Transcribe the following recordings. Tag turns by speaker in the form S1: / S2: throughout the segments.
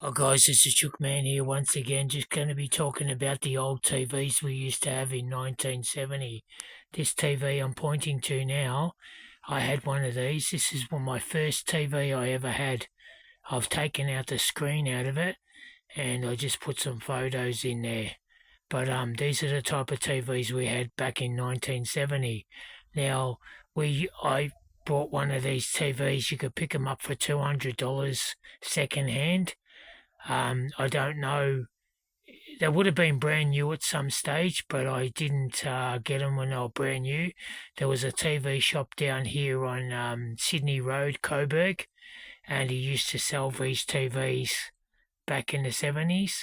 S1: Oh guys, it's the Chook Man here once again, just going to be talking about the old TVs we used to have in 1970. This TV I'm pointing to now, I had one of these. This is my first TV I ever had. I've taken out the screen out of it and I just put some photos in there. But these are the type of TVs we had back in 1970. Now, I bought one of these TVs. You could pick them up for $200 second hand. I don't know. They would have been brand new at some stage, but I didn't get them when they were brand new. There was a TV shop down here on Sydney Road, Coburg, and he used to sell these TVs back in the 70s.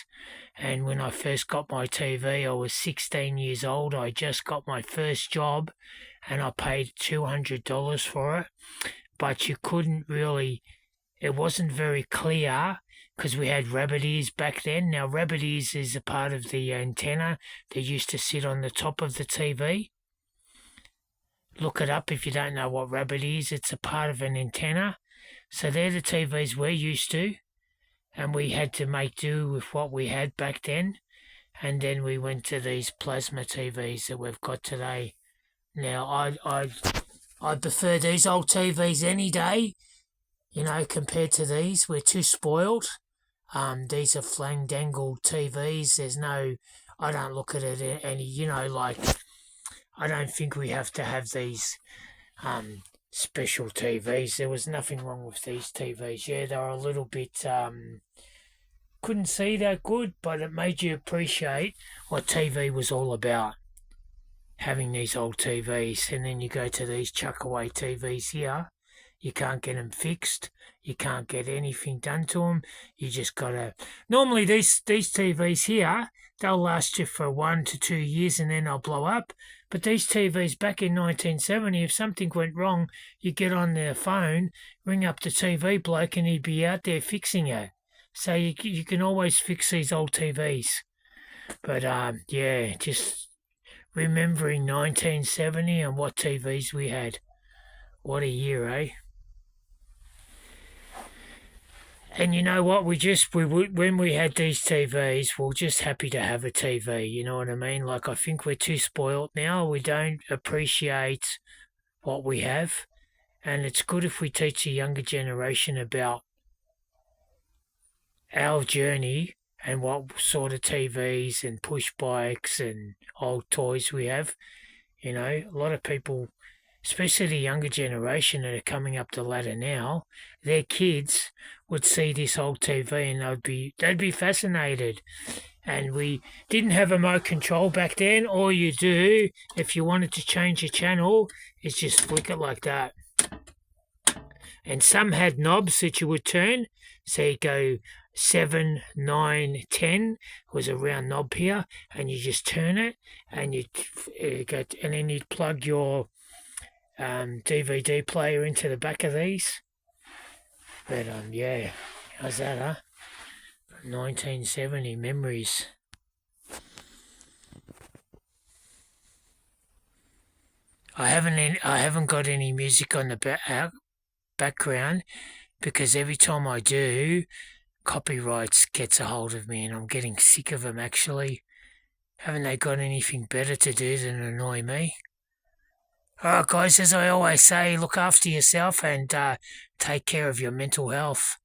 S1: And when I first got my TV, I was 16 years old. I just got my first job and I paid $200 for it. But you couldn't really, it wasn't very clear because we had rabbit ears back then. Now, rabbit ears is a part of the antenna that used to sit on the top of the TV. Look it up if you don't know what rabbit is. It's a part of an antenna. So they're the TVs we're used to, and we had to make do with what we had back then. And then we went to these plasma TVs that we've got today. Now, I prefer these old TVs any day, compared to these. We're too spoiled. These are flang dangled TVs. I don't look at it any, I don't think we have to have these special TVs. There was nothing wrong with these TVs. Yeah, they were a little bit, couldn't see that good, but it made you appreciate what TV was all about. Having these old TVs, and then you go to these chuckaway TVs here. You can't get them fixed. You can't get anything done to them. You just gotta. Normally, these TVs here, they'll last you for 1 to 2 years, and then they'll blow up. But these TVs back in 1970, if something went wrong, you get on their phone, ring up the TV bloke, and he'd be out there fixing it. So you can always fix these old TVs. But yeah, just remembering 1970 and what TVs we had. What a year, eh? And you know what? When we had these TVs, we're just happy to have a TV. You know what I mean? Like, I think we're too spoilt now. We don't appreciate what we have. And it's good if we teach the younger generation about our journey and what sort of TVs and push bikes and old toys we have. A lot of people, especially the younger generation that are coming up the ladder now, their kids would see this old TV and they'd be fascinated. And we didn't have remote control back then. All you do, if you wanted to change your channel, is just flick it like that. And some had knobs that you would turn. So you go 7, 9, 10 was a round knob here, and you just turn it, and and then you'd plug your DVD player into the back of these. But yeah, how's that, huh? 1970 memories. I haven't got any music on the background because every time I do, copyrights gets a hold of me, and I'm getting sick of them. Actually, haven't they got anything better to do than annoy me? Alright guys, as I always say, look after yourself and take care of your mental health.